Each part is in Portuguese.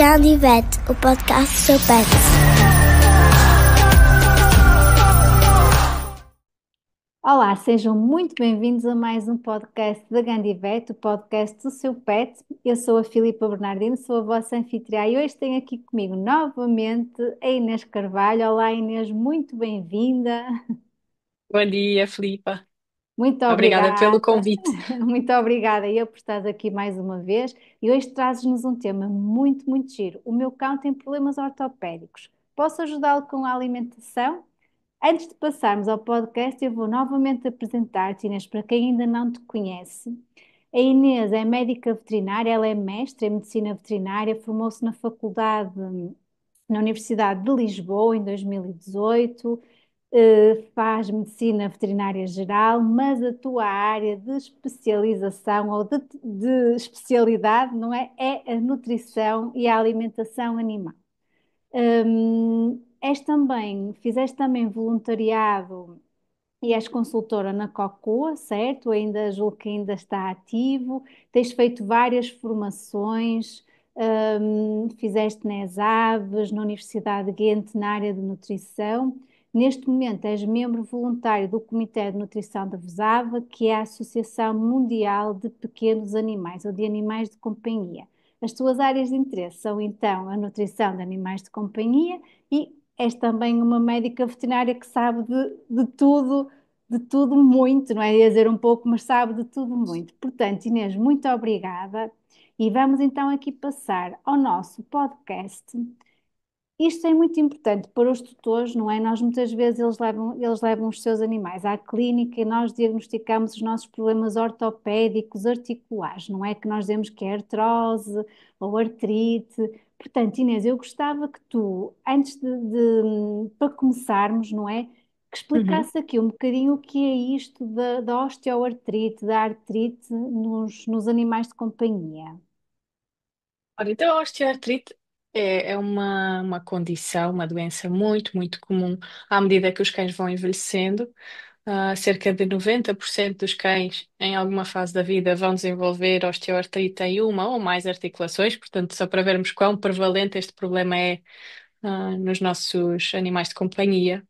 Gandivete, o podcast do seu pet. Olá, sejam muito bem-vindos a mais um podcast da Gandivete, o podcast do seu pet. Eu sou a Filipa Bernardino, sou a vossa anfitriã e hoje tenho aqui comigo novamente a Inês Carvalho. Olá, Inês, muito bem-vinda. Bom dia, Filipa. Muito Obrigada pelo obrigada, convite. muito obrigada eu por estar aqui mais uma vez. E hoje trazes-nos um tema muito, muito giro. O meu cão tem problemas ortopédicos. Posso ajudá-lo com a alimentação? Antes de passarmos ao podcast, eu vou novamente apresentar-te, Inês, para quem ainda não te conhece. A Inês é médica veterinária, ela é mestre em medicina veterinária, formou-se na faculdade, na Universidade de Lisboa em 2018, faz medicina veterinária geral, mas a tua área de especialização ou de especialidade, não é? É a nutrição e a alimentação animal. Fizeste também voluntariado e és consultora na Cocoa, certo? Ainda julgo que ainda está ativo. Tens feito várias formações, fizeste nas Aves, na Universidade de Ghent, na área de nutrição. Neste momento és membro voluntário do Comitê de Nutrição da VESAVA, que é a Associação Mundial de Pequenos Animais, ou de Animais de Companhia. As tuas áreas de interesse são então a nutrição de animais de companhia e és também uma médica veterinária que sabe de tudo muito, não é? Ia dizer um pouco, mas sabe de tudo muito. Portanto, Inês, muito obrigada. E vamos então aqui passar ao nosso podcast. Isto é muito importante para os tutores, não é? Nós muitas vezes eles levam os seus animais à clínica e nós diagnosticamos os nossos problemas ortopédicos, articulares, não é? Que nós dizemos que é artrose ou artrite. Portanto, Inês, eu gostava que tu, para começarmos, não é? Que Uhum. explicasse aqui um bocadinho o que é isto da osteoartrite, da artrite nos animais de companhia. Ora, então, a osteoartrite é uma condição, uma doença muito comum à medida que os cães vão envelhecendo. Cerca de 90% dos cães, em alguma fase da vida, vão desenvolver osteoartrite em uma ou mais articulações, portanto, só para vermos quão prevalente este problema é, nos nossos animais de companhia.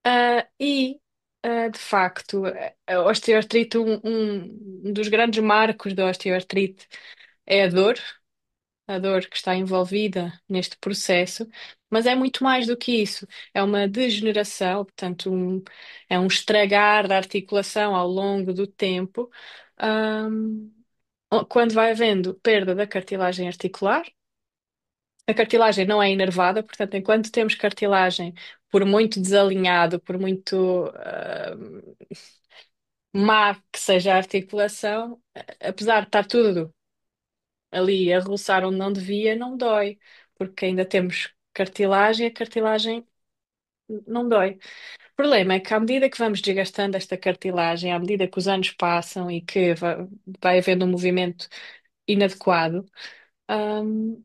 De facto, a osteoartrite, um dos grandes marcos da osteoartrite é a dor que está envolvida neste processo, mas é muito mais do que isso. É uma degeneração, portanto, é um estragar da articulação ao longo do tempo, ahm, quando vai havendo perda da cartilagem articular. A cartilagem não é inervada, portanto, enquanto temos cartilagem, por muito desalinhado, por muito má que seja a articulação, apesar de estar tudo ali a roçar onde não devia, não dói, porque ainda temos cartilagem, a cartilagem não dói. O problema é que à medida que vamos desgastando esta cartilagem, à medida que os anos passam e que vai havendo um movimento inadequado, hum,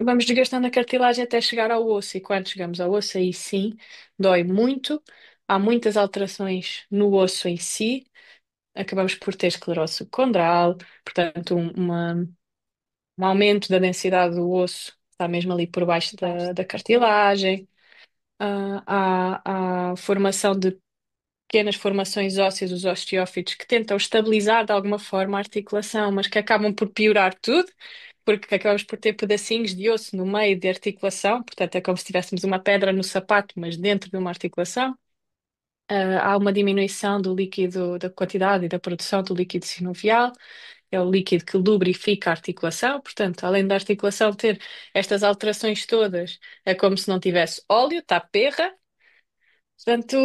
vamos desgastando a cartilagem até chegar ao osso, e quando chegamos ao osso, aí sim, dói muito. Há muitas alterações no osso em si. Acabamos por ter esclerose subcondral, portanto, um aumento da densidade do osso, está mesmo ali por baixo Basta. da cartilagem. Há formação de pequenas formações ósseas, os osteófitos, que tentam estabilizar de alguma forma a articulação, mas que acabam por piorar tudo, porque acabamos por ter pedacinhos de osso no meio de articulação, portanto é como se tivéssemos uma pedra no sapato, mas dentro de uma articulação. Há uma diminuição do líquido, da quantidade e da produção do líquido sinovial, é o líquido que lubrifica a articulação, portanto, além da articulação ter estas alterações todas, é como se não tivesse óleo, está perra. Portanto,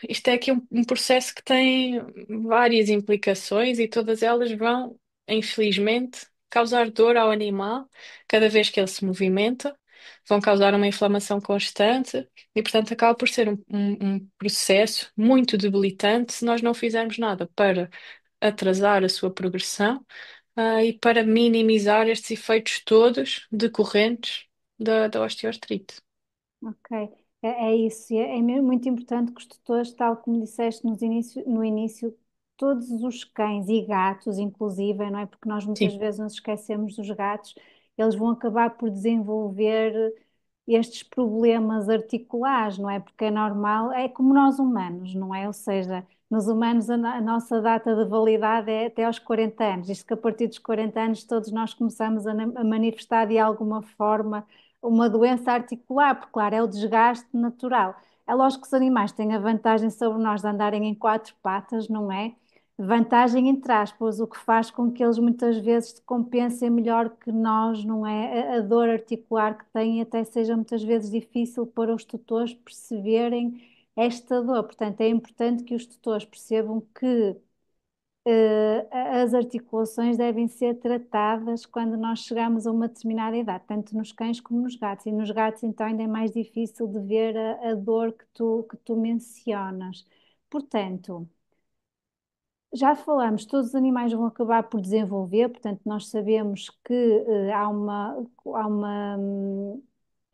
isto é aqui um processo que tem várias implicações e todas elas vão, infelizmente, causar dor ao animal cada vez que ele se movimenta, vão causar uma inflamação constante e, portanto, acaba por ser um processo muito debilitante se nós não fizermos nada para atrasar a sua progressão, e para minimizar estes efeitos todos decorrentes da osteoartrite. Ok, é isso. É mesmo muito importante que os tutores, tal como disseste no início, todos os cães e gatos, inclusive, não é? Porque nós muitas Sim. vezes nos esquecemos dos gatos eles vão acabar por desenvolver estes problemas articulares, não é? Porque é normal, é como nós humanos, não é? Ou seja, nos humanos a nossa data de validade é até aos 40 anos. Isto que a partir dos 40 anos todos nós começamos a manifestar de alguma forma uma doença articular, porque claro, é o desgaste natural. É lógico que os animais têm a vantagem sobre nós de andarem em quatro patas, não é? Vantagem entre aspas, o que faz com que eles muitas vezes compensem melhor que nós, não é? A dor articular que têm até seja muitas vezes difícil para os tutores perceberem esta dor. Portanto, é importante que os tutores percebam que as articulações devem ser tratadas quando nós chegamos a uma determinada idade, tanto nos cães como nos gatos. E nos gatos, então, ainda é mais difícil de ver a dor que tu mencionas. Portanto, já falamos, todos os animais vão acabar por desenvolver, portanto, nós sabemos que há uma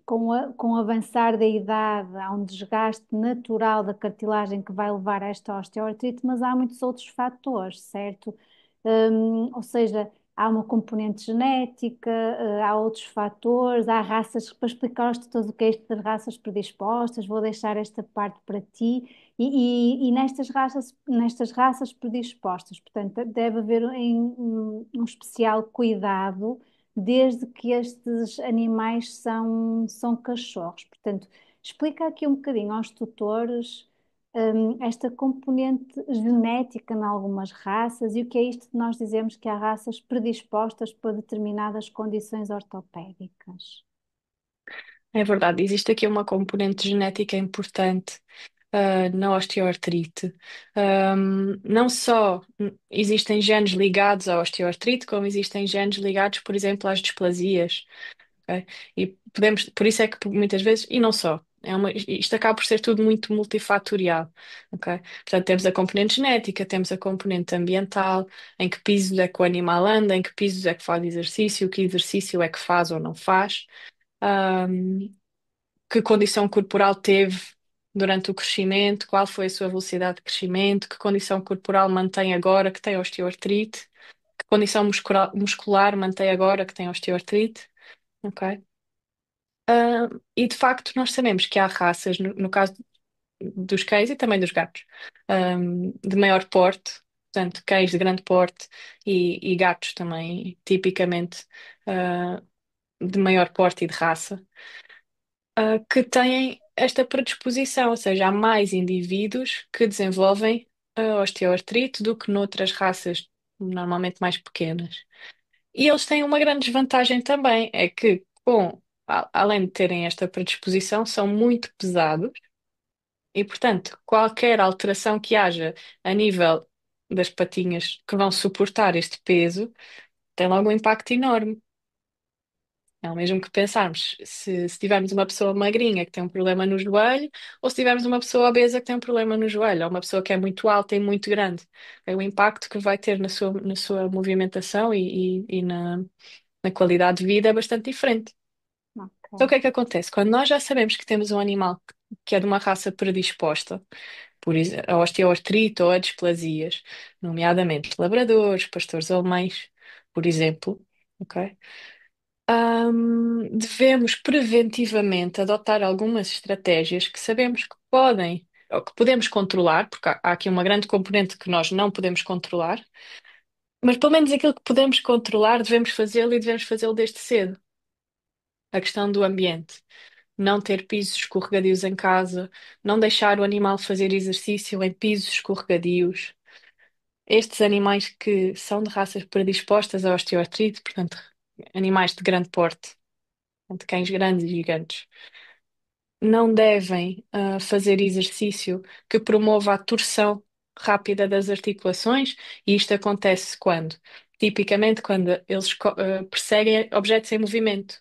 com o avançar da idade, há um desgaste natural da cartilagem que vai levar a esta osteoartrite, mas há muitos outros fatores, certo? Ou seja, há uma componente genética, há outros fatores, há raças, para explicar-te tudo o que é isto das raças predispostas, vou deixar esta parte para ti, e nestas raças predispostas, portanto, deve haver um especial cuidado desde que estes animais são cachorros. Portanto, explica aqui um bocadinho aos tutores, esta componente genética em algumas raças e o que é isto que nós dizemos que há raças predispostas para determinadas condições ortopédicas. É verdade, existe aqui uma componente genética importante na osteoartrite. Não só existem genes ligados à osteoartrite, como existem genes ligados, por exemplo, às displasias. Ok? E podemos, por isso é que muitas vezes, e não só, isto acaba por ser tudo muito multifatorial. Ok? Portanto, temos a componente genética, temos a componente ambiental, em que pisos é que o animal anda, em que pisos é que faz exercício, que exercício é que faz ou não faz. Ahm, que condição corporal teve durante o crescimento, qual foi a sua velocidade de crescimento, que condição corporal mantém agora que tem osteoartrite, que condição muscular mantém agora que tem osteoartrite, ok? E de facto nós sabemos que há raças, no caso dos cães e também dos gatos, de maior porte, portanto cães de grande porte e gatos também tipicamente ah, de maior porte e de raça que têm esta predisposição, ou seja, há mais indivíduos que desenvolvem a osteoartrite do que noutras raças normalmente mais pequenas. E eles têm uma grande desvantagem também, é que além de terem esta predisposição, são muito pesados e, portanto, qualquer alteração que haja a nível das patinhas que vão suportar este peso tem logo um impacto enorme. É o mesmo que pensarmos se tivermos uma pessoa magrinha que tem um problema no joelho, ou se tivermos uma pessoa obesa que tem um problema no joelho, ou uma pessoa que é muito alta e muito grande. É o impacto que vai ter na sua movimentação e na qualidade de vida é bastante diferente. Então, o Ok. que é que acontece? Quando nós já sabemos que temos um animal que é de uma raça predisposta, por exemplo, a osteoartrite ou a displasias, nomeadamente labradores, pastores alemães, por exemplo, ok? Devemos preventivamente adotar algumas estratégias que sabemos que podem, ou que podemos controlar, porque há aqui uma grande componente que nós não podemos controlar, mas pelo menos aquilo que podemos controlar devemos fazê-lo e devemos fazê-lo desde cedo. A questão do ambiente. Não ter pisos escorregadios em casa, não deixar o animal fazer exercício em pisos escorregadios. Estes animais que são de raças predispostas à osteoartrite, portanto, animais de grande porte, de cães grandes e gigantes, não devem fazer exercício que promova a torção rápida das articulações, e isto acontece quando? Tipicamente quando eles perseguem objetos em movimento.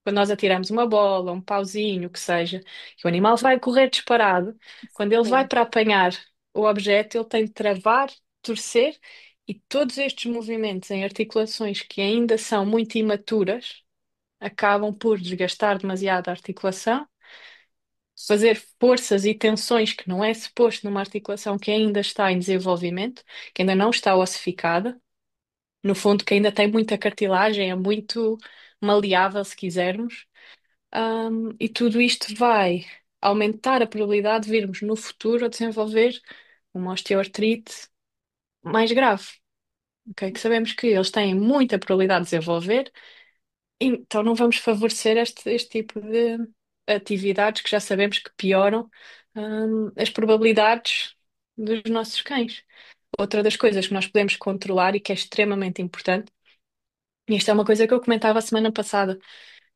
Quando nós atiramos uma bola, um pauzinho, o que seja, e o animal vai correr disparado, quando ele vai Sim. para apanhar o objeto, ele tem de travar, torcer, e todos estes movimentos em articulações que ainda são muito imaturas acabam por desgastar demasiado a articulação, fazer forças e tensões que não é suposto numa articulação que ainda está em desenvolvimento, que ainda não está ossificada, no fundo, que ainda tem muita cartilagem, é muito, maleável, se quisermos. E tudo isto vai aumentar a probabilidade de virmos no futuro a desenvolver uma osteoartrite mais grave. Ok? Que sabemos que eles têm muita probabilidade de desenvolver, então não vamos favorecer este tipo de atividades que já sabemos que pioram, as probabilidades dos nossos cães. Outra das coisas que nós podemos controlar e que é extremamente importante, e isto é uma coisa que eu comentava a semana passada.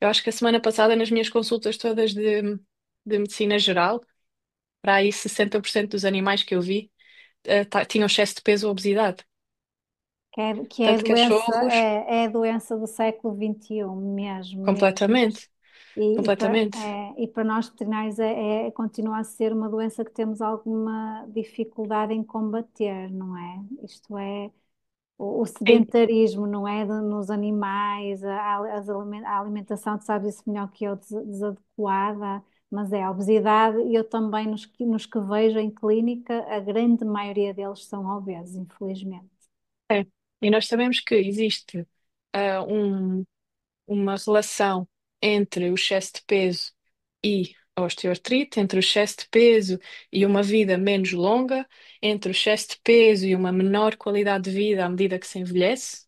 Eu acho que a semana passada, nas minhas consultas todas de medicina geral, para aí 60% dos animais que eu vi, tinham excesso de peso ou obesidade. que é a Tanto doença, cachorros, é a doença do século XXI mesmo, mesmo. completamente, completamente. E para nós veterinários continua a ser uma doença que temos alguma dificuldade em combater, não é? Isto é o Sim, sedentarismo, não é? Nos animais, a alimentação, tu sabes isso melhor que eu, desadequada, mas é a obesidade, e eu também nos que vejo em clínica, a grande maioria deles são obesos, infelizmente. é. E nós sabemos que existe ah, um- uma relação entre o excesso de peso e a osteoartrite, entre o excesso de peso e uma vida menos longa, entre o excesso de peso e uma menor qualidade de vida à medida que se envelhece.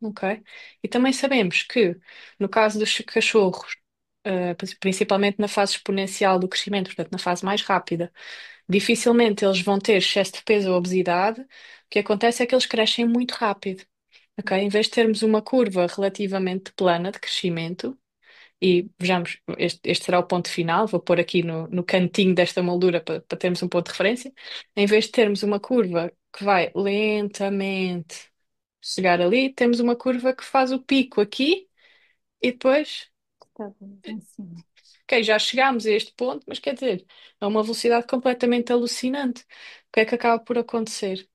Ok? E também sabemos que, no caso dos cachorros, principalmente na fase exponencial do crescimento, portanto, na fase mais rápida, dificilmente eles vão ter excesso de peso ou obesidade. O que acontece é que eles crescem muito rápido. Ok? Em vez de termos uma curva relativamente plana de crescimento, e vejamos, este será o ponto final, vou pôr aqui no cantinho desta moldura para termos um ponto de referência. Em vez de termos uma curva que vai lentamente chegar ali, temos uma curva que faz o pico aqui e depois, Está em cima. ok, já chegámos a este ponto, mas quer dizer, é uma velocidade completamente alucinante. O que é que acaba por acontecer?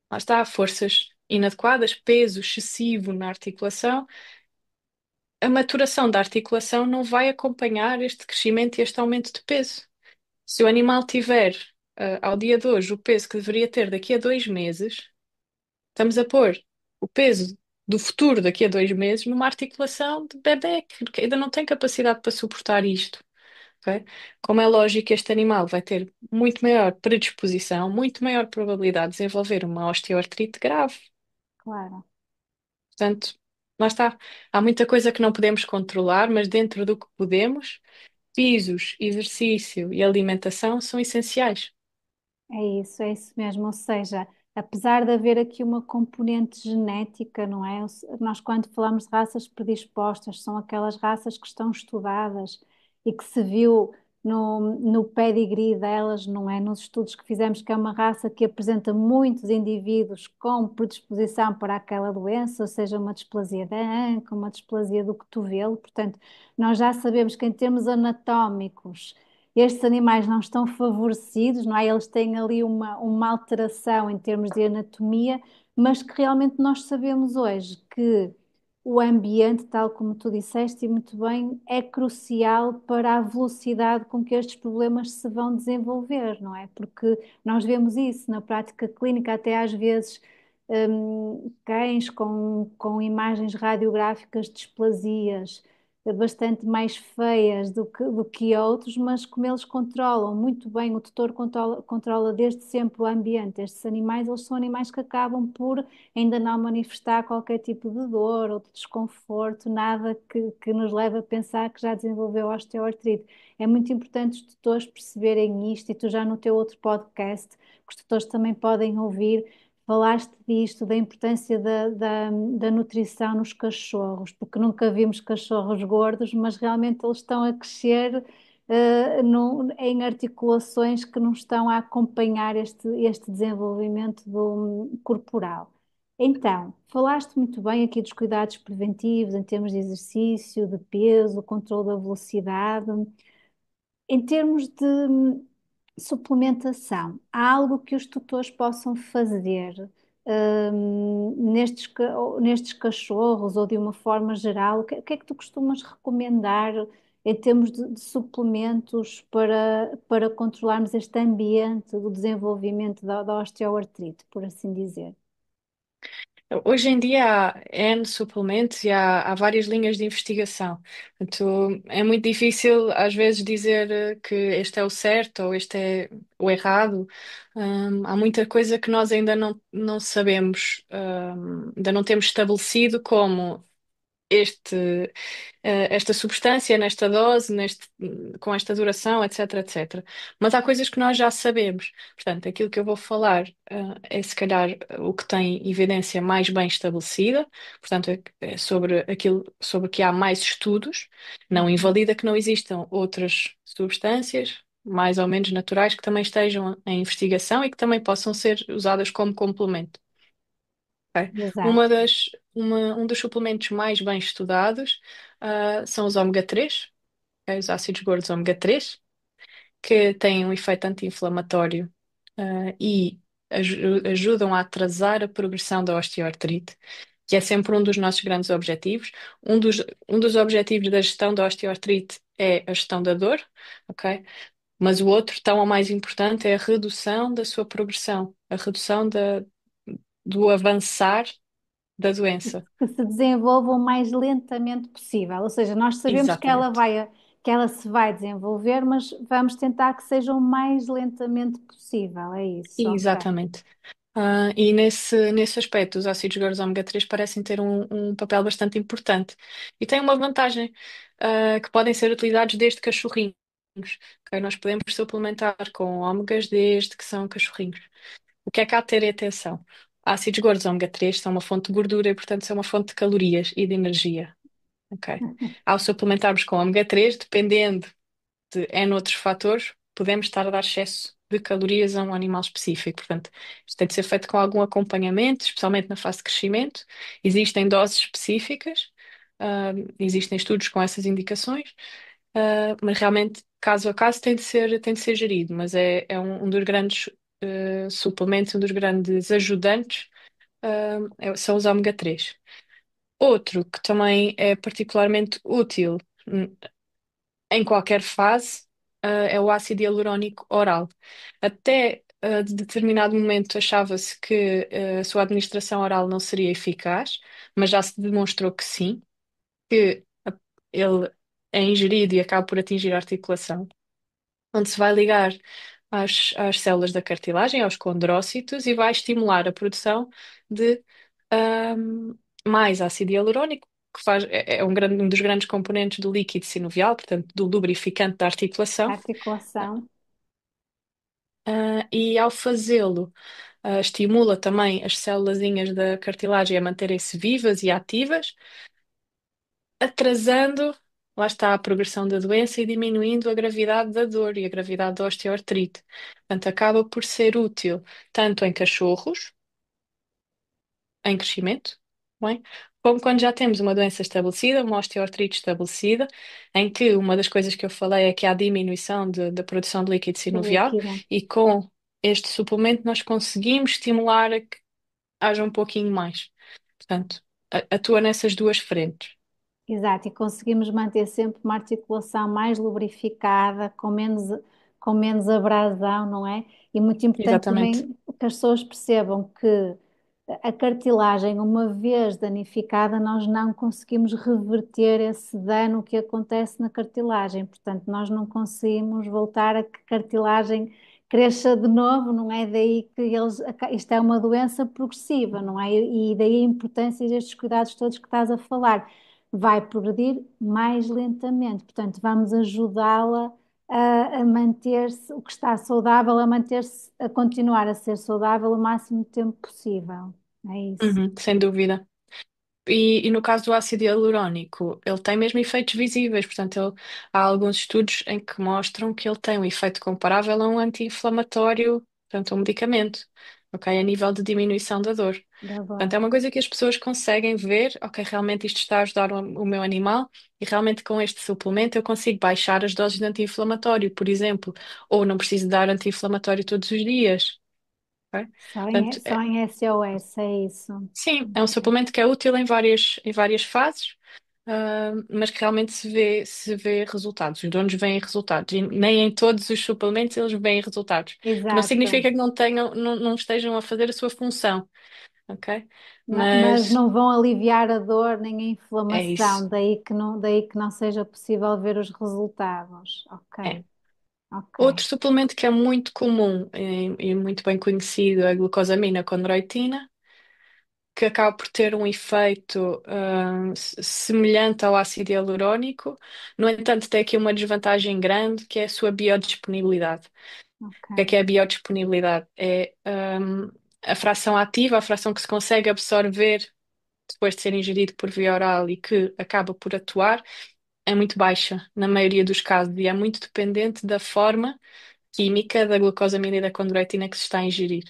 Lá está, forças inadequadas, peso excessivo na articulação. A maturação da articulação não vai acompanhar este crescimento e este aumento de peso. Se o animal tiver, ao dia de hoje, o peso que deveria ter daqui a 2 meses, estamos a pôr o peso do futuro daqui a 2 meses numa articulação de bebé que ainda não tem capacidade para suportar isto. Ok? Como é lógico, este animal vai ter muito maior predisposição, muito maior probabilidade de desenvolver uma osteoartrite grave. Claro. Portanto, lá está. Há muita coisa que não podemos controlar, mas dentro do que podemos, pisos, exercício e alimentação são essenciais. É isso mesmo. Ou seja, apesar de haver aqui uma componente genética, não é? Nós, quando falamos de raças predispostas, são aquelas raças que estão estudadas e que se viu no pedigree delas, não é? Nos estudos que fizemos, que é uma raça que apresenta muitos indivíduos com predisposição para aquela doença, ou seja, uma displasia da anca, uma displasia do cotovelo. Portanto, nós já sabemos que em termos anatómicos, estes animais não estão favorecidos, não é? Eles têm ali uma alteração em termos de anatomia, mas que realmente nós sabemos hoje que o ambiente, tal como tu disseste e muito bem, é crucial para a velocidade com que estes problemas se vão desenvolver, não é? Porque nós vemos isso na prática clínica, até às vezes. Cães com imagens radiográficas de displasias bastante mais feias do que outros, mas como eles controlam muito bem, o tutor controla desde sempre o ambiente. Estes animais, eles são animais que acabam por ainda não manifestar qualquer tipo de dor ou de desconforto, nada que nos leve a pensar que já desenvolveu osteoartrite. É muito importante os tutores perceberem isto, e tu já no teu outro podcast, que os tutores também podem ouvir. Falaste disto, da importância da nutrição nos cachorros, porque nunca vimos cachorros gordos, mas realmente eles estão a crescer em articulações que não estão a acompanhar este desenvolvimento corporal. Então, falaste muito bem aqui dos cuidados preventivos em termos de exercício, de peso, controle da velocidade. Em termos de suplementação, há algo que os tutores possam fazer nestes cachorros ou de uma forma geral? O que é que tu costumas recomendar em termos de suplementos para controlarmos este ambiente do desenvolvimento da osteoartrite, por assim dizer? Hoje em dia há N suplementos e há várias linhas de investigação. Portanto, é muito difícil às vezes dizer que este é o certo ou este é o errado. Há muita coisa que nós ainda não sabemos, ainda não temos estabelecido como esta substância, nesta dose, com esta duração, etc, etc. Mas há coisas que nós já sabemos. Portanto, aquilo que eu vou falar, é se calhar o que tem evidência mais bem estabelecida, portanto, é sobre aquilo sobre que há mais estudos, não Uhum. invalida que não existam outras substâncias mais ou menos naturais que também estejam em investigação e que também possam ser usadas como complemento. Ok? Exato. Um dos suplementos mais bem estudados, são os ômega 3, ok? Os ácidos gordos ômega 3, que têm um efeito anti-inflamatório, e ajudam a atrasar a progressão da osteoartrite, que é sempre um dos nossos grandes objetivos. Um dos objetivos da gestão da osteoartrite é a gestão da dor, ok? Mas o outro, tão ou mais importante, é a redução da sua progressão, a redução do avançar da doença. Que se desenvolva o mais lentamente possível. Ou seja, nós sabemos que Exatamente. que ela se vai desenvolver, mas vamos tentar que seja o mais lentamente possível. É isso, ok. Exatamente. E nesse aspecto, os ácidos gordos ômega 3 parecem ter um papel bastante importante. E têm uma vantagem, que podem ser utilizados desde cachorrinhos. Ok? Nós podemos suplementar com ômegas desde que são cachorrinhos. O que é que há de ter atenção? Ácidos gordos ômega 3 são uma fonte de gordura e, portanto, são uma fonte de calorias e de energia. Ok? Ao suplementarmos com ômega 3, dependendo de N outros fatores, podemos estar a dar excesso de calorias a um animal específico. Portanto, isto tem de ser feito com algum acompanhamento, especialmente na fase de crescimento. Existem doses específicas, existem estudos com essas indicações, mas realmente, caso a caso, tem de ser gerido. Mas é um dos grandes suplementos, um dos grandes ajudantes, são os ômega 3. Outro que também é particularmente útil, em qualquer fase, é o ácido hialurónico oral. Até de determinado momento achava-se que a sua administração oral não seria eficaz, mas já se demonstrou que sim, que ele é ingerido e acaba por atingir a articulação, onde se vai ligar às células da cartilagem, aos condrócitos, e vai estimular a produção de ahm, mais ácido hialurónico, que é um dos grandes componentes do líquido sinovial, portanto, do lubrificante da articulação. Articulação. E ao fazê-lo, estimula também as célulazinhas da cartilagem a manterem-se vivas e ativas, atrasando, lá está, a progressão da doença e diminuindo a gravidade da dor e a gravidade da osteoartrite. Portanto, acaba por ser útil tanto em cachorros, em crescimento, bem, como quando já temos uma doença estabelecida, uma osteoartrite estabelecida, em que uma das coisas que eu falei é que há diminuição da produção de líquido De sinovial, líquido. e com este suplemento nós conseguimos estimular a que haja um pouquinho mais. Portanto, atua nessas duas frentes. Exato, e conseguimos manter sempre uma articulação mais lubrificada, com menos abrasão, não é? E muito importante Exatamente. também que as pessoas percebam que a cartilagem, uma vez danificada, nós não conseguimos reverter esse dano que acontece na cartilagem. Portanto, nós não conseguimos voltar a que a cartilagem cresça de novo, não é? Daí que isto é uma doença progressiva, não é? E daí a importância destes cuidados todos que estás a falar. Vai progredir mais lentamente, portanto, vamos ajudá-la a manter-se, o que está saudável, a manter-se, a continuar a ser saudável o máximo de tempo possível. É isso. Uhum, sem dúvida. E no caso do ácido hialurónico, ele tem mesmo efeitos visíveis, portanto, há alguns estudos em que mostram que ele tem um efeito comparável a um anti-inflamatório, portanto, um medicamento, ok? A nível de diminuição da dor. Da Portanto, dor. é uma coisa que as pessoas conseguem ver, ok, realmente isto está a ajudar o meu animal, e realmente com este suplemento eu consigo baixar as doses de anti-inflamatório, por exemplo, ou não preciso dar anti-inflamatório todos os dias, ok? Portanto, Só em SOS, é isso. sim, é um suplemento que é útil em várias fases, mas que realmente se vê resultados. Os donos veem resultados. E nem em todos os suplementos eles veem resultados. Que não Exato. significa que não estejam a fazer a sua função. ok? Mas Mas não vão aliviar a dor nem a é isso. inflamação, daí que não seja possível ver os resultados. É. Ok, ok, Outro suplemento que é muito comum e muito bem conhecido é a glucosamina chondroitina, que acaba por ter um efeito semelhante ao ácido hialurónico. No entanto, tem aqui uma desvantagem grande, que é a sua biodisponibilidade. O que é a biodisponibilidade? É a fração ativa, a fração que se consegue absorver depois de ser ingerido por via oral e que acaba por atuar, é muito baixa na maioria dos casos e é muito dependente da forma química da glucosamina e da condroitina que se está a ingerir.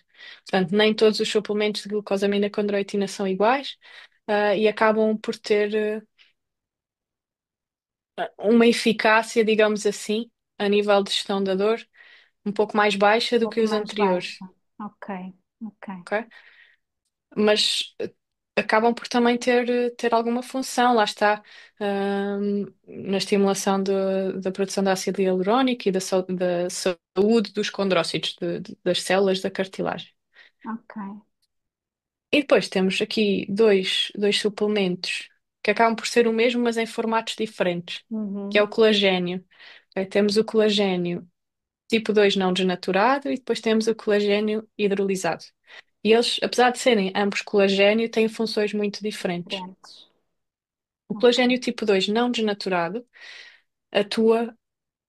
Portanto, nem todos os suplementos de glucosamina e condroitina são iguais, e acabam por ter uma eficácia, digamos assim, a nível de gestão da dor, um pouco mais baixa um do que pouco os mais anteriores, baixa. Ok, ok. ok? Mas acabam por também ter alguma função, lá está, na estimulação da produção de ácido hialurónico e da saúde dos condrócitos, das células da cartilagem. Ok. E depois temos aqui dois suplementos que acabam por ser o mesmo, mas em formatos diferentes, que é o Uhum. colagênio. Ok, temos o colagênio tipo 2 não desnaturado e depois temos o colagênio hidrolisado. E eles, apesar de serem ambos colagênio, têm funções muito diferentes. Diferentes. O Ok. colagênio tipo 2 não desnaturado atua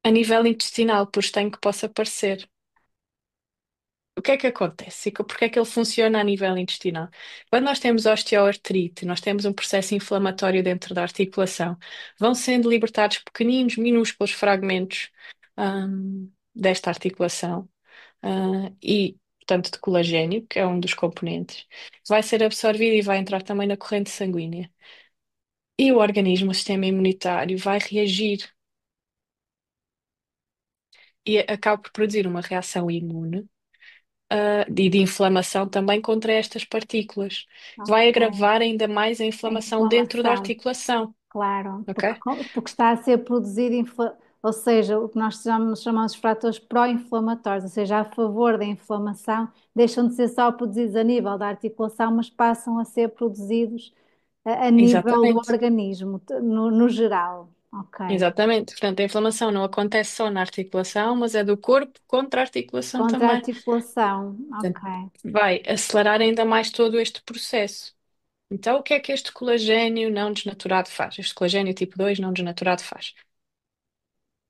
a nível intestinal, por estranho que possa parecer. O que é que acontece? Porque é que ele funciona a nível intestinal? Quando nós temos osteoartrite, nós temos um processo inflamatório dentro da articulação, vão sendo libertados pequeninos, minúsculos fragmentos, desta articulação, e, portanto, de colagênio, que é um dos componentes, vai ser absorvido e vai entrar também na corrente sanguínea. E o organismo, o sistema imunitário, vai reagir e acaba por produzir uma reação imune e de inflamação também contra estas partículas. Vai Ok. agravar ainda mais a A inflamação dentro da inflamação. articulação, Claro, ok? porque está a ser produzido, ou seja, o que nós chamamos de fatores pró-inflamatórios, ou seja, a favor da inflamação, deixam de ser só produzidos a nível da articulação, mas passam a ser produzidos a nível do Exatamente, organismo, no geral. Ok. exatamente. Portanto, a inflamação não acontece só na articulação, mas é do corpo contra a articulação Contra a também. articulação. Portanto, Ok. vai acelerar ainda mais todo este processo. Então, o que é que este colagênio não desnaturado faz? Este colagênio tipo 2 não desnaturado faz?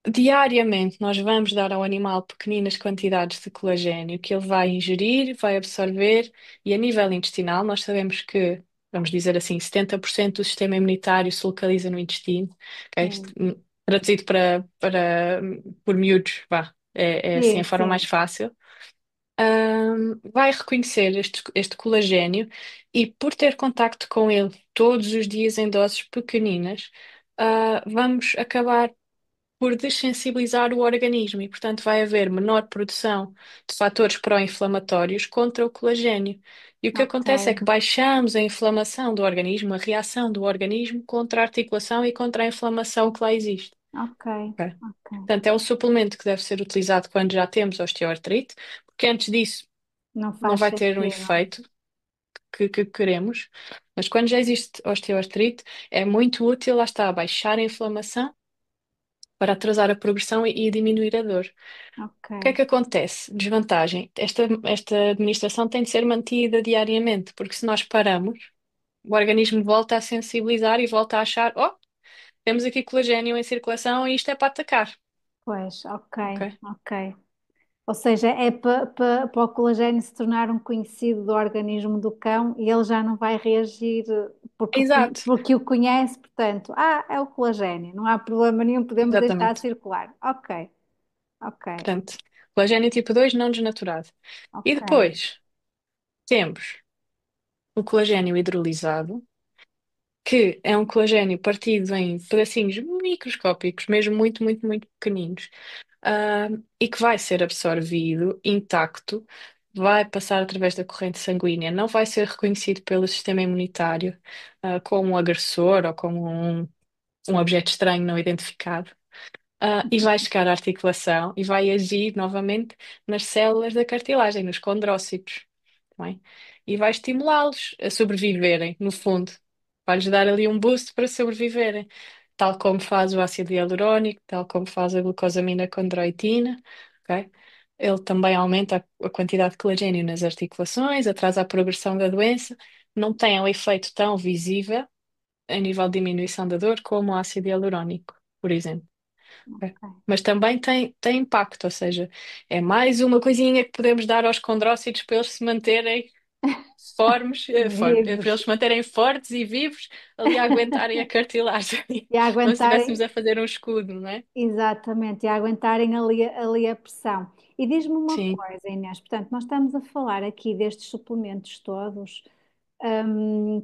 Diariamente, nós vamos dar ao animal pequeninas quantidades de colagênio que ele vai ingerir, vai absorver, e a nível intestinal, nós sabemos que, vamos dizer assim, 70% do sistema imunitário se localiza no intestino. Ok? Sim, Traduzido por miúdos, vá, é assim a sim, forma mais sim. fácil. Vai reconhecer este colagênio e, por ter contacto com ele todos os dias em doses pequeninas, vamos acabar por dessensibilizar o organismo e, portanto, vai haver menor produção de fatores pró-inflamatórios contra o colagênio. E o que Ok, acontece é que baixamos a inflamação do organismo, a reação do organismo contra a articulação e contra a inflamação que lá existe. ok, Ok? ok. Portanto, é um suplemento que deve ser utilizado quando já temos osteoartrite, porque antes disso Não não faz vai ter um sentido. efeito que queremos. Mas quando já existe osteoartrite, é muito útil, lá está, baixar a inflamação para atrasar a progressão e diminuir a dor. Ok. O que é que acontece? Desvantagem. Esta administração tem de ser mantida diariamente, porque se nós paramos, o organismo volta a sensibilizar e volta a achar: oh, temos aqui colagênio em circulação e isto é para atacar. Pois, ok, Ok? ok. Ou seja, é para o colagênio se tornar um conhecido do organismo do cão e ele já não vai reagir Exato, porque o conhece, portanto, é o colagênio, não há problema nenhum, podemos deixar exatamente. circular. Ok, ok, Portanto, colagênio tipo 2 não desnaturado. E ok. depois temos o colagênio hidrolisado, que é um colagênio partido em pedacinhos microscópicos, mesmo muito, muito, muito pequeninos, e que vai ser absorvido intacto, vai passar através da corrente sanguínea, não vai ser reconhecido pelo sistema imunitário, como um agressor ou como um objeto estranho não identificado. E vai chegar à articulação e vai agir novamente nas células da cartilagem, nos condrócitos. bem? E vai estimulá-los a sobreviverem, no fundo. Vai-lhes dar ali um boost para sobreviverem, tal como faz o ácido hialurónico, tal como faz a glucosamina condroitina, ok? Ele também aumenta a quantidade de colagênio nas articulações, atrasa a progressão da doença, não tem um efeito tão visível a nível de diminuição da dor como o ácido hialurónico, por exemplo. Ok? Ok. Mas também tem impacto, ou seja, é mais uma coisinha que podemos dar aos condrócitos para eles se manterem para eles Vivos. se manterem fortes e vivos, ali a aguentarem a cartilagem, E a como se aguentarem, estivéssemos a fazer um escudo, não é? exatamente, e a aguentarem ali a pressão. E diz-me uma Sim. coisa, Inês, portanto, nós estamos a falar aqui destes suplementos todos,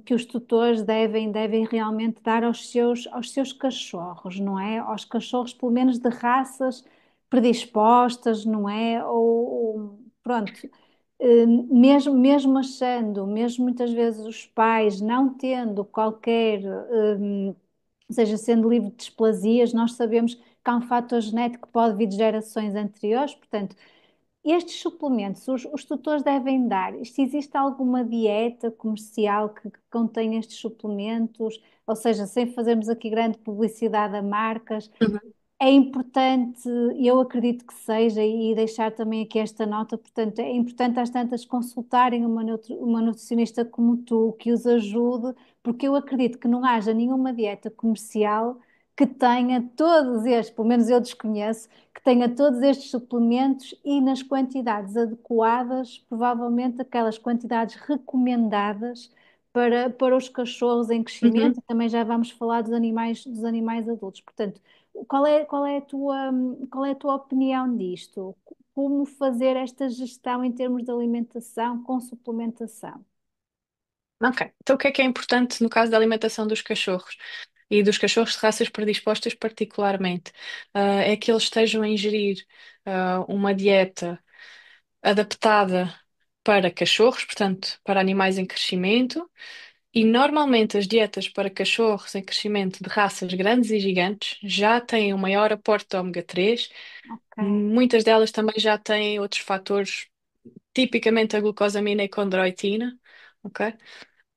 que os tutores devem realmente dar aos seus cachorros, não é? Aos cachorros, pelo menos de raças predispostas, não é? Pronto, mesmo achando, mesmo muitas vezes os pais não tendo qualquer, ou seja, sendo livre de displasias, nós sabemos que há um fator genético que pode vir de gerações anteriores, portanto, estes suplementos, os tutores devem dar. Existe alguma dieta comercial que contém estes suplementos? Ou seja, sem fazermos aqui grande publicidade a marcas, Uhum. é importante, eu acredito que seja, e deixar também aqui esta nota, portanto, é importante às tantas consultarem uma nutricionista como tu, que os ajude, porque eu acredito que não haja nenhuma dieta comercial que tenha todos estes, pelo menos eu desconheço, que tenha todos estes suplementos e nas quantidades adequadas, provavelmente aquelas quantidades recomendadas para os cachorros em Uhum. crescimento, e também já vamos falar dos animais adultos. Portanto, qual é a tua opinião disto? Como fazer esta gestão em termos de alimentação com suplementação? Ok. Então, o que é importante no caso da alimentação dos cachorros? E dos cachorros de raças predispostas particularmente, é que eles estejam a ingerir uma dieta adaptada para cachorros, portanto, para animais em crescimento, e normalmente as dietas para cachorros em crescimento de raças grandes e gigantes já têm um maior aporte de ômega 3. Ok, Muitas delas também já têm outros fatores, tipicamente a glucosamina e condroitina, ok?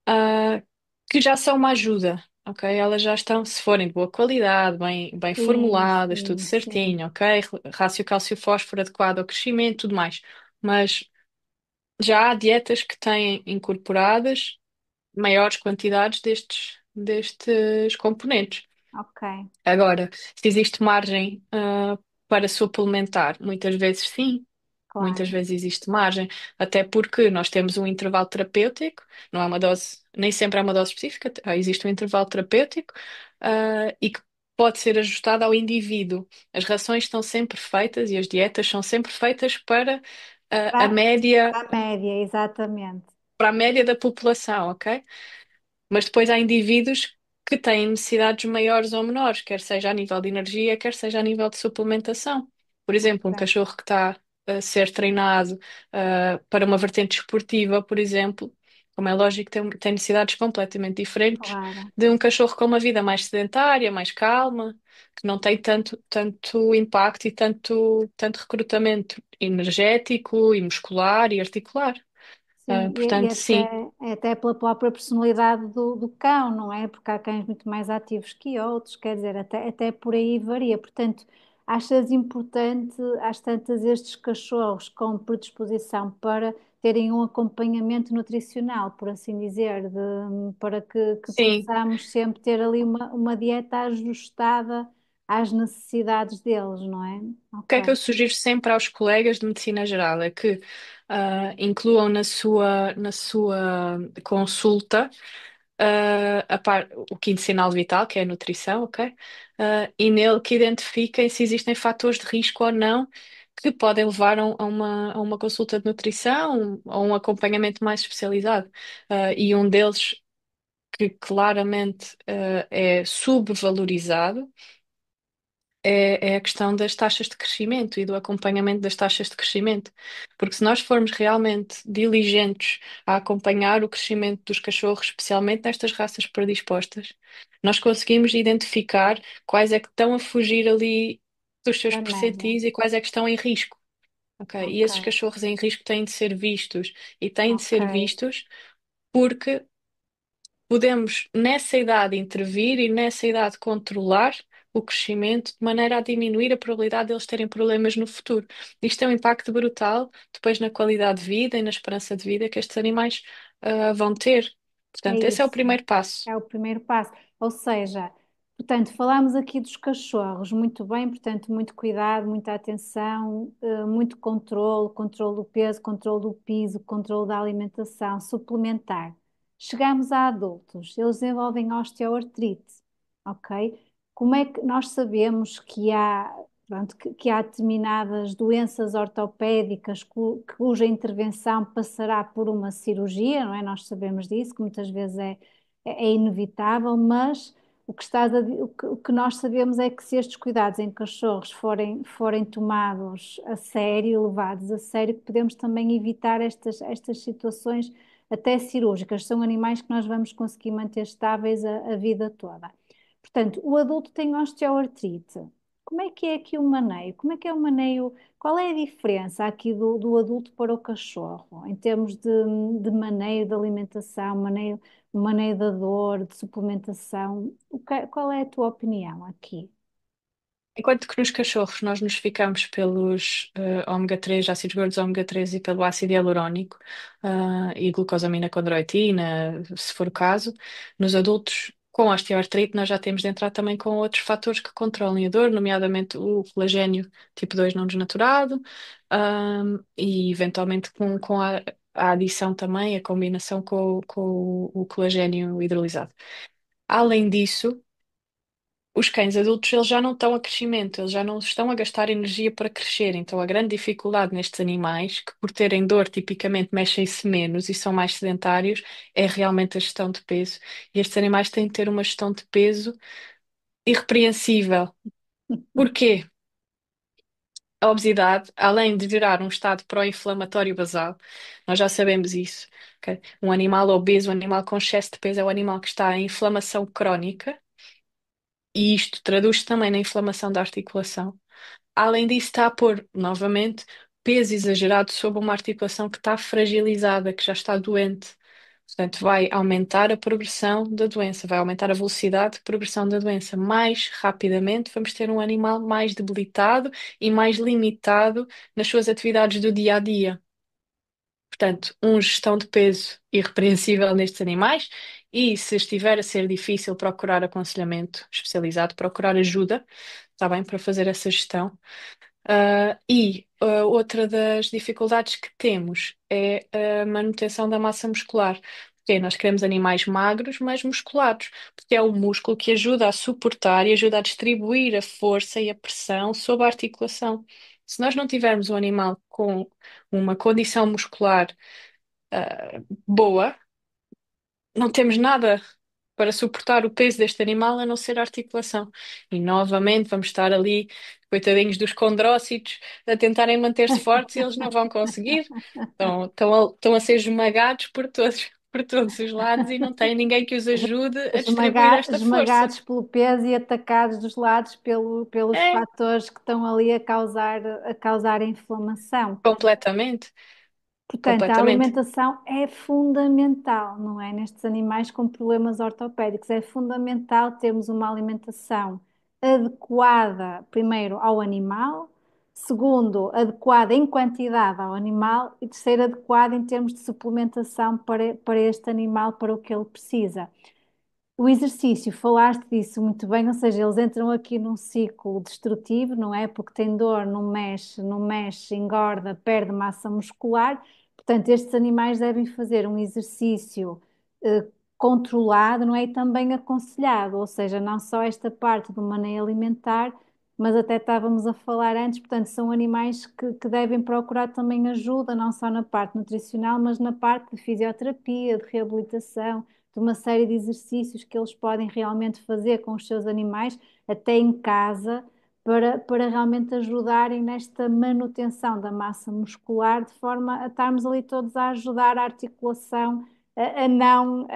ah, que já são uma ajuda, ok? Elas já estão, se forem de boa qualidade, bem sim, formuladas, tudo sim, sim, certinho, ok? Rácio cálcio-fósforo adequado ao crescimento, tudo mais. Mas já há dietas que têm incorporadas maiores quantidades destes componentes. ok, Agora, se existe margem, para suplementar, muitas vezes sim. Muitas claro, vezes existe margem, até porque nós temos um intervalo terapêutico, não é uma dose, nem sempre é uma dose específica, existe um intervalo terapêutico, e que pode ser ajustado ao indivíduo. As rações estão sempre feitas e as dietas são sempre feitas para, a para, média, para a média, exatamente, para a média da população, ok? Mas depois há indivíduos que têm necessidades maiores ou menores, quer seja a nível de energia, quer seja a nível de suplementação. Por exemplo, um ok, cachorro que está a ser treinado, para uma vertente esportiva, por exemplo, como é lógico, tem necessidades completamente diferentes claro. de um cachorro com uma vida mais sedentária, mais calma, que não tem tanto impacto e tanto recrutamento energético e muscular e articular. Sim, e Portanto, sim, até pela própria personalidade do cão, não é? Porque há cães muito mais ativos que outros, quer dizer, até por aí varia. Portanto, achas importante, às tantas, estes cachorros com predisposição para terem um acompanhamento nutricional, por assim dizer, para que sim. possamos sempre ter ali uma dieta ajustada às necessidades deles, não é? O que é Ok, que eu sugiro sempre aos colegas de medicina geral? É que, incluam na sua consulta, o quinto sinal vital, que é a nutrição, ok? E nele que identifiquem se existem fatores de risco ou não que podem levar a uma consulta de nutrição ou um acompanhamento mais especializado. E um deles que claramente, é subvalorizado é a questão das taxas de crescimento e do acompanhamento das taxas de crescimento. Porque se nós formos realmente diligentes a acompanhar o crescimento dos cachorros, especialmente nestas raças predispostas, nós conseguimos identificar quais é que estão a fugir ali dos seus da média. percentis e quais é que estão em risco. ok? E Ok, esses cachorros em risco têm de ser vistos. E têm de ok. ser vistos porque podemos, nessa idade, intervir e nessa idade controlar o crescimento de maneira a diminuir a probabilidade de eles terem problemas no futuro. Isto tem um impacto brutal depois na qualidade de vida e na esperança de vida que estes animais vão ter. É Portanto, esse é o isso. primeiro passo. É o primeiro passo. Ou seja, portanto, falámos aqui dos cachorros, muito bem, portanto, muito cuidado, muita atenção, muito controle, controle do peso, controle do piso, controle da alimentação, suplementar. Chegamos a adultos, eles desenvolvem osteoartrite, ok? Como é que nós sabemos que há, pronto, que há determinadas doenças ortopédicas cuja intervenção passará por uma cirurgia, não é? Nós sabemos disso, que muitas vezes é inevitável, mas o que nós sabemos é que se estes cuidados em cachorros forem tomados a sério, levados a sério, que podemos também evitar estas situações até cirúrgicas. São animais que nós vamos conseguir manter estáveis a vida toda. Portanto, o adulto tem osteoartrite. Como é que é aqui o maneio? Como é que é o maneio? Qual é a diferença aqui do adulto para o cachorro, em termos de maneio de alimentação, maneio da dor, de suplementação? Qual é a tua opinião aqui? Enquanto que nos cachorros nós nos ficamos pelos ômega 3, ácidos gordos ômega 3 e pelo ácido hialurónico e glucosamina condroitina, se for o caso, nos adultos com osteoartrite nós já temos de entrar também com outros fatores que controlem a dor, nomeadamente o colagênio tipo 2 não desnaturado e eventualmente com a adição também, a combinação com o colagênio hidrolisado. Além disso, os cães adultos eles já não estão a crescimento, eles já não estão a gastar energia para crescer. Então, a grande dificuldade nestes animais, que por terem dor tipicamente mexem-se menos e são mais sedentários, é realmente a gestão de peso. E estes animais têm de ter uma gestão de peso irrepreensível. Porquê? A obesidade, além de gerar um estado pró-inflamatório basal, nós já sabemos isso. Ok? Um animal obeso, um animal com excesso de peso, é o animal que está em inflamação crónica. E isto traduz-se também na inflamação da articulação. Além disso, está a pôr, novamente, peso exagerado sobre uma articulação que está fragilizada, que já está doente. Portanto, vai aumentar a progressão da doença, vai aumentar a velocidade de progressão da doença. Mais rapidamente, vamos ter um animal mais debilitado e mais limitado nas suas atividades do dia a dia. Portanto, gestão de peso irrepreensível nestes animais e, se estiver a ser difícil procurar aconselhamento especializado, procurar ajuda, está bem, para fazer essa gestão. Outra das dificuldades que temos é a manutenção da massa muscular. Porque nós queremos animais magros, mas musculados, porque é o músculo que ajuda a suportar e ajuda a distribuir a força e a pressão sobre a articulação. Se nós não tivermos um animal com uma condição muscular, boa, não temos nada para suportar o peso deste animal a não ser a articulação. E novamente vamos estar ali, coitadinhos dos condrócitos, a tentarem manter-se fortes e eles não vão conseguir. Estão a ser esmagados por todos, por todos os lados e não tem ninguém que os ajude a distribuir esta força. Esmagados pelo peso e atacados dos lados pelos É, fatores que estão ali a causar a inflamação. completamente, Portanto, a completamente. alimentação é fundamental, não é? Nestes animais com problemas ortopédicos, é fundamental termos uma alimentação adequada, primeiro, ao animal, segundo, adequada em quantidade ao animal e terceiro, adequada em termos de suplementação para este animal, para o que ele precisa. O exercício, falaste disso muito bem, ou seja, eles entram aqui num ciclo destrutivo, não é? Porque tem dor, não mexe, engorda, perde massa muscular. Portanto, estes animais devem fazer um exercício eh, controlado, não é? E também aconselhado, ou seja, não só esta parte do maneio alimentar, mas até estávamos a falar antes, portanto, são animais que devem procurar também ajuda, não só na parte nutricional, mas na parte de fisioterapia, de reabilitação de uma série de exercícios que eles podem realmente fazer com os seus animais, até em casa, para realmente ajudarem nesta manutenção da massa muscular, de forma a estarmos ali todos a ajudar a articulação a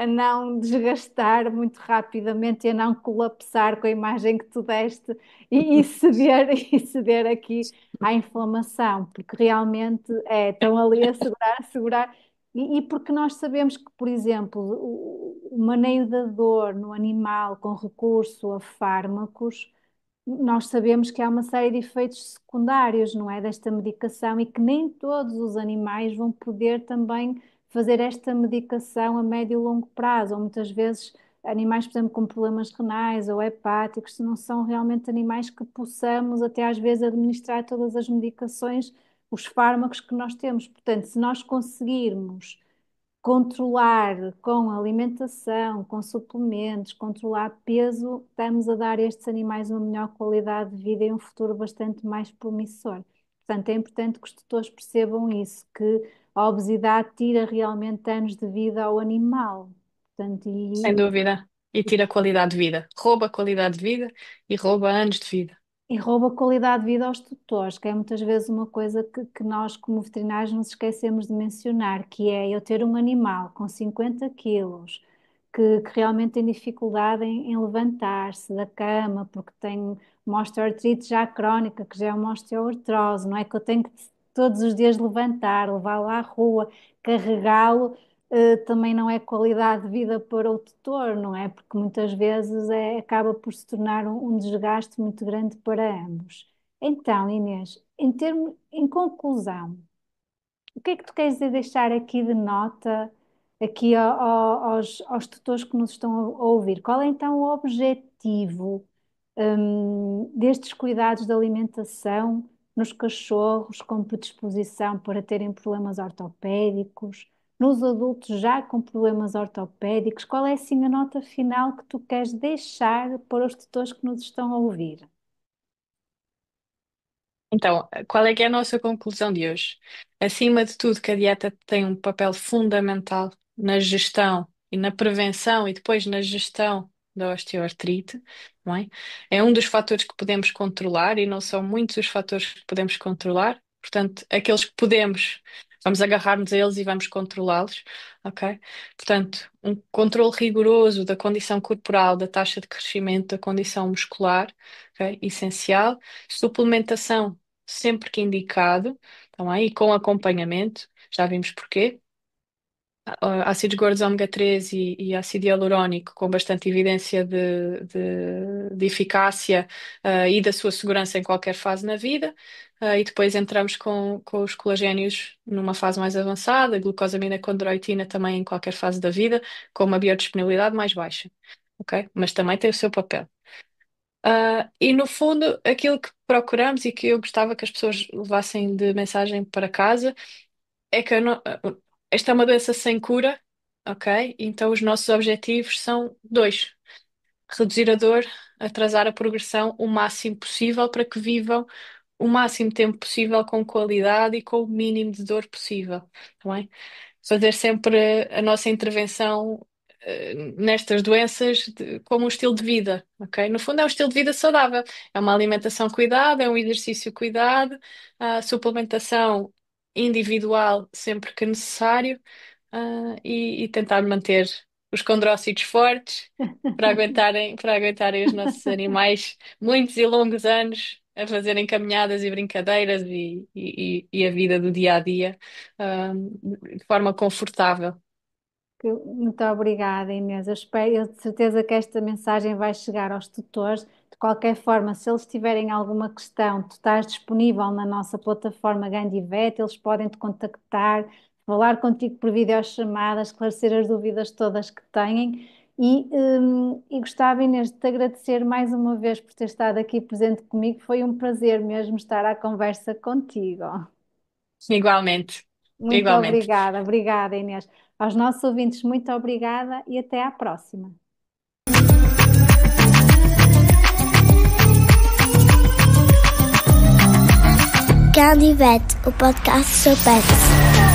não desgastar muito rapidamente e a não colapsar com a imagem que tu deste e ceder, e ceder aqui à inflamação, porque realmente estão ali a segurar, a segurar. E porque nós sabemos que, por exemplo, o maneio da dor no animal com recurso a fármacos, nós sabemos que há uma série de efeitos secundários, não é, desta medicação e que nem todos os animais vão poder também fazer esta medicação a médio e longo prazo, ou muitas vezes animais, por exemplo, com problemas renais ou hepáticos, não são realmente animais que possamos até às vezes administrar todas as medicações, os fármacos que nós temos. Portanto, se nós conseguirmos controlar com alimentação, com suplementos, controlar peso, estamos a dar a estes animais uma melhor qualidade de vida e um futuro bastante mais promissor. Portanto, é importante que os tutores percebam isso, que a obesidade tira realmente anos de vida ao animal. Portanto, Sem dúvida. E tira qualidade de vida. Rouba qualidade de vida e rouba anos de vida. e rouba qualidade de vida aos tutores, que é muitas vezes uma coisa que nós, como veterinários, nos esquecemos de mencionar, que é eu ter um animal com 50 quilos que realmente tem dificuldade em levantar-se da cama, porque tem uma osteoartrite já crónica, que já é uma osteoartrose, não é que eu tenho que todos os dias levantar, levá-lo à rua, carregá-lo, também não é qualidade de vida para o tutor, não é? Porque muitas vezes acaba por se tornar um desgaste muito grande para ambos. Então, Inês, em conclusão, o que é que tu queres deixar aqui de nota aqui aos tutores que nos estão a ouvir? Qual é então o objetivo, destes cuidados de alimentação nos cachorros com predisposição para terem problemas ortopédicos, nos adultos já com problemas ortopédicos? Qual é assim a nota final que tu queres deixar para os tutores que nos estão a ouvir? Então, qual é que é a nossa conclusão de hoje? Acima de tudo, que a dieta tem um papel fundamental na gestão e na prevenção e depois na gestão da osteoartrite, não é? É um dos fatores que podemos controlar e não são muitos os fatores que podemos controlar. Portanto, aqueles que podemos, vamos agarrar-nos a eles e vamos controlá-los, ok? Portanto, um controle rigoroso da condição corporal, da taxa de crescimento, da condição muscular, ok? Essencial. Suplementação sempre que indicado, então aí com acompanhamento, já vimos porquê. Ácidos gordos ômega 3 e ácido hialurónico com bastante evidência de eficácia e da sua segurança em qualquer fase na vida. E depois entramos com os colagénios numa fase mais avançada, glucosamina condroitina também em qualquer fase da vida, com uma biodisponibilidade mais baixa. Ok? Mas também tem o seu papel. E no fundo, aquilo que procuramos e que eu gostava que as pessoas levassem de mensagem para casa é que esta é uma doença sem cura, ok? Então os nossos objetivos são dois: reduzir a dor, atrasar a progressão o máximo possível para que vivam o máximo tempo possível com qualidade e com o mínimo de dor possível, tá bem? Fazer sempre a nossa intervenção nestas doenças como um estilo de vida, ok? No fundo é um estilo de vida saudável, é uma alimentação cuidada, é um exercício cuidado, a suplementação individual sempre que necessário, e tentar manter os condrócitos fortes para aguentarem os nossos animais muitos e longos anos a fazerem caminhadas e brincadeiras e a vida do dia a dia, de forma confortável. Muito obrigada, Inês. Eu de certeza que esta mensagem vai chegar aos tutores. De qualquer forma, se eles tiverem alguma questão, tu estás disponível na nossa plataforma Gandivet, eles podem te contactar, falar contigo por videochamada, esclarecer as dúvidas todas que têm. E gostava, Inês, de te agradecer mais uma vez por ter estado aqui presente comigo. Foi um prazer mesmo estar à conversa contigo. Igualmente, Muito igualmente. obrigada, obrigada, Inês. Aos nossos ouvintes, muito obrigada e até à próxima. Candivet, o podcast sobre pets.